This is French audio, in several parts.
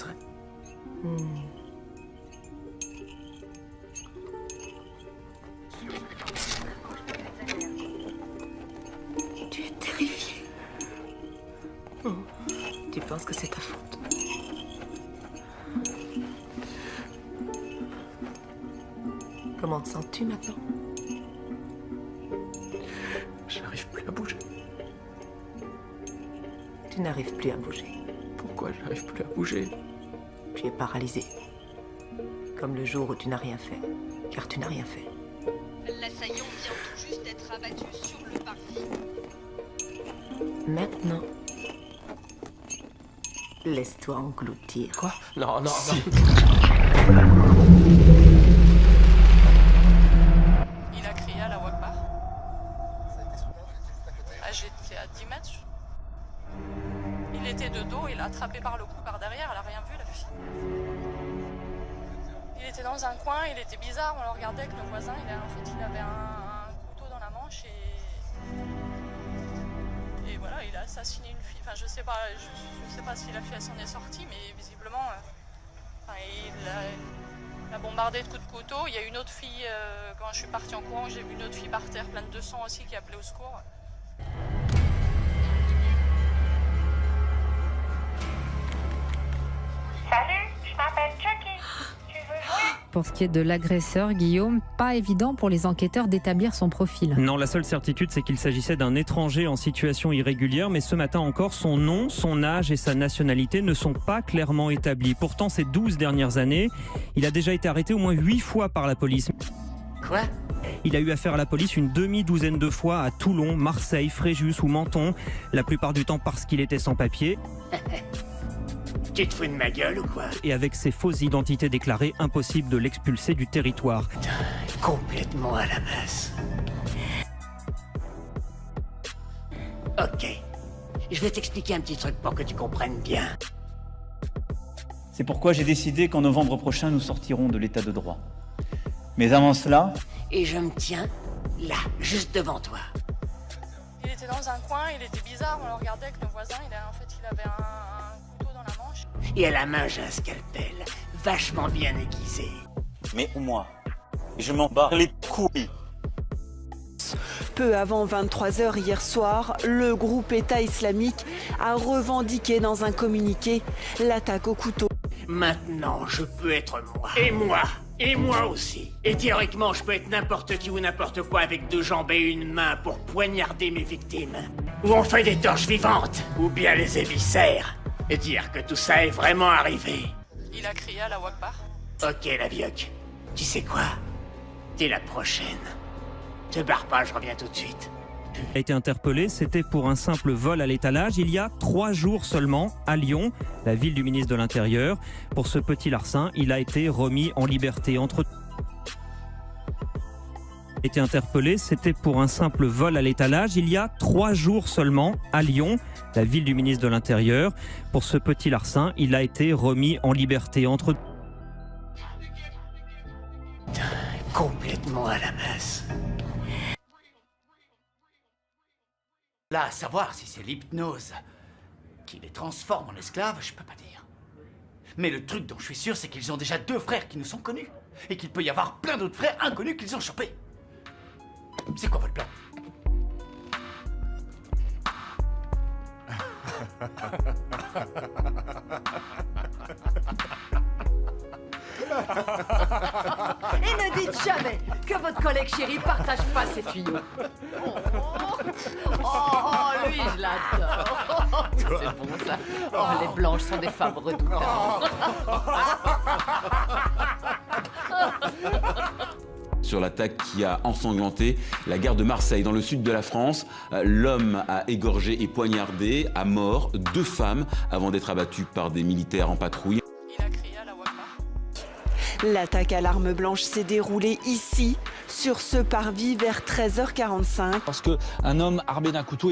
serait. Tu es terrifiée. Oh, tu penses que c'est ta faute? Comment te sens-tu maintenant? Je n'arrive plus à bouger. Tu n'arrives plus à bouger. Pourquoi je n'arrive plus à bouger? Tu es paralysé. Comme le jour où tu n'as rien fait. Car tu n'as rien fait. L'assaillant vient tout juste d'être abattu sur le parvis. Maintenant, laisse-toi engloutir. Quoi? Non, non, Si. non. Il a crié à la Wakbar. J'étais à 10 mètres. Il était de dos, il l'a attrapé par le cou par derrière, elle a rien vu la fille. Il était dans un coin, il était bizarre, on le regardait avec nos voisins, il avait un couteau dans la manche et voilà, il a assassiné une fille. Enfin, je sais pas si la fille s'en est sortie, mais visiblement, il a bombardé de coups de couteau. Il y a une autre fille, quand je suis partie en courant, j'ai vu une autre fille par terre, pleine de sang aussi, qui appelait au secours. Salut, je m'appelle Chucky. Tu veux jouer? Pour ce qui est de l'agresseur, Guillaume, pas évident pour les enquêteurs d'établir son profil. Non, la seule certitude, c'est qu'il s'agissait d'un étranger en situation irrégulière, mais ce matin encore, son nom, son âge et sa nationalité ne sont pas clairement établis. Pourtant, ces 12 dernières années, il a déjà été arrêté au moins 8 fois par la police. Quoi? Il a eu affaire à la police une demi-douzaine de fois à Toulon, Marseille, Fréjus ou Menton, la plupart du temps parce qu'il était sans papier. Tu te fous de ma gueule ou quoi? Et avec ses fausses identités déclarées, impossible de l'expulser du territoire. Putain, complètement à la masse. Ok. Je vais t'expliquer un petit truc pour que tu comprennes bien. C'est pourquoi j'ai décidé qu'en novembre prochain, nous sortirons de l'état de droit. Mais avant cela... Et je me tiens là, juste devant toi. Il était dans un coin, il était bizarre, on le regardait avec nos voisins, il avait un couteau dans la manche. Et à la main, j'ai un scalpel, vachement bien aiguisé. Mais moi, je m'en bats les couilles. Peu avant 23h hier soir, le groupe État islamique a revendiqué dans un communiqué l'attaque au couteau. Maintenant, je peux être moi. Et moi. Et moi aussi. Et théoriquement, je peux être n'importe qui ou n'importe quoi avec 2 jambes et une main pour poignarder mes victimes. Ou on fait des torches vivantes, ou bien les éviscère. Et dire que tout ça est vraiment arrivé. Il a crié à la Wakbar. Ok, la vieille. Tu sais quoi? T'es la prochaine. Te barre pas, je reviens tout de suite. A été interpellé, c'était pour un simple vol à l'étalage il y a 3 jours seulement à Lyon, la ville du ministre de l'Intérieur. Pour ce petit larcin, il a été remis en liberté. A été interpellé, c'était pour un simple vol à l'étalage il y a 3 jours seulement à Lyon, la ville du ministre de l'Intérieur. Pour ce petit larcin, il a été remis en liberté. Putain, complètement à la masse. Là, à savoir si c'est l'hypnose qui les transforme en esclaves, je peux pas dire. Mais le truc dont je suis sûr, c'est qu'ils ont déjà 2 frères qui nous sont connus. Et qu'il peut y avoir plein d'autres frères inconnus qu'ils ont chopés. C'est quoi votre plan? Et ne dites jamais que votre collègue chéri partage pas ses tuyaux. Oh, lui, je l'adore. C'est bon, ça. Oh, les blanches sont des femmes redoutantes. Sur l'attaque qui a ensanglanté la gare de Marseille, dans le sud de la France. L'homme a égorgé et poignardé à mort 2 femmes avant d'être abattu par des militaires en patrouille. Il a crié à la Wakbar. L'attaque à l'arme blanche s'est déroulée ici, sur ce parvis, vers 13h45. Parce qu'un homme armé d'un couteau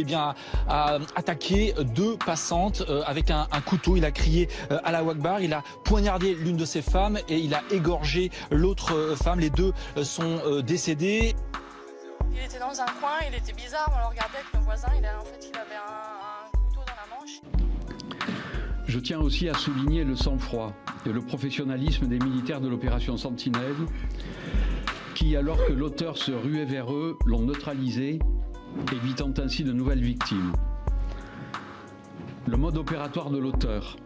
a attaqué 2 passantes avec un couteau. Il a crié à la Wakbar, il a poignardé l'une de ces femmes et il a égorgé l'autre femme. Les 2 sont décédés. Il était dans un coin, il était bizarre, on le regardait avec nos voisins, il avait un couteau dans la manche. Je tiens aussi à souligner le sang-froid et le professionnalisme des militaires de l'opération Sentinelle qui, alors que l'auteur se ruait vers eux, l'ont neutralisé, évitant ainsi de nouvelles victimes. Le mode opératoire de l'auteur,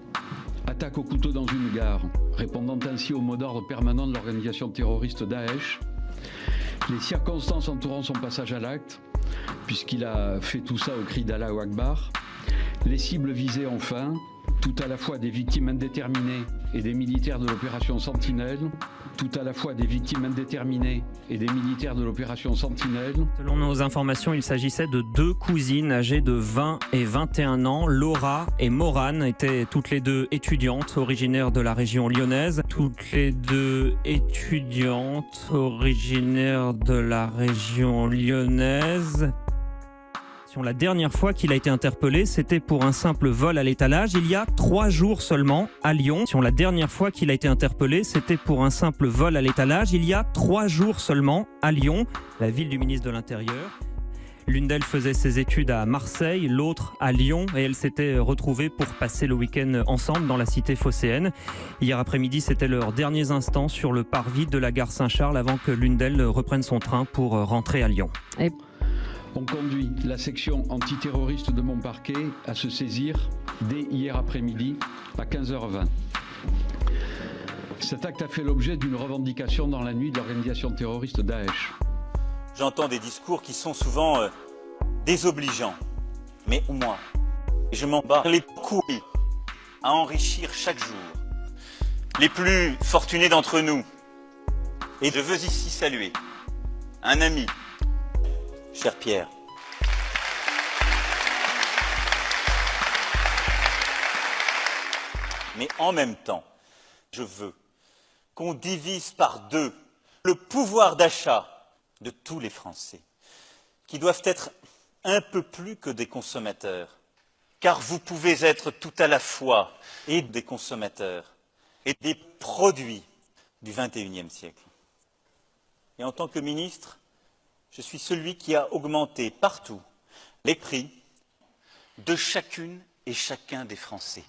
attaque au couteau dans une gare, répondant ainsi au mot d'ordre permanent de l'organisation terroriste Daesh, les circonstances entourant son passage à l'acte, puisqu'il a fait tout ça au cri d'Allahu Akbar, les cibles visées enfin, tout à la fois des victimes indéterminées et des militaires de l'opération Sentinelle, tout à la fois des victimes indéterminées et des militaires de l'opération Sentinelle. Selon nos informations, il s'agissait de 2 cousines âgées de 20 et 21 ans. Laura et Morane étaient toutes les 2 étudiantes originaires de la région lyonnaise. Toutes les 2 étudiantes originaires de la région lyonnaise. La dernière fois qu'il a été interpellé, c'était pour un simple vol à l'étalage, il y a 3 jours seulement, à Lyon. La dernière fois qu'il a été interpellé, c'était pour un simple vol à l'étalage, il y a 3 jours seulement, à Lyon, la ville du ministre de l'Intérieur. L'une d'elles faisait ses études à Marseille, l'autre à Lyon, et elles s'étaient retrouvées pour passer le week-end ensemble dans la cité phocéenne. Hier après-midi, c'était leurs derniers instants sur le parvis de la gare Saint-Charles avant que l'une d'elles reprenne son train pour rentrer à Lyon. On conduit la section antiterroriste de mon parquet à se saisir dès hier après-midi à 15h20. Cet acte a fait l'objet d'une revendication dans la nuit de l'organisation terroriste Daesh. J'entends des discours qui sont souvent désobligeants, mais moi, je m'en bats les couilles à enrichir chaque jour les plus fortunés d'entre nous. Et je veux ici saluer un ami, cher Pierre. Mais en même temps, je veux qu'on divise par 2 le pouvoir d'achat de tous les Français, qui doivent être un peu plus que des consommateurs, car vous pouvez être tout à la fois et des consommateurs et des produits du XXIe siècle. Et en tant que ministre, je suis celui qui a augmenté partout les prix de chacune et chacun des Français.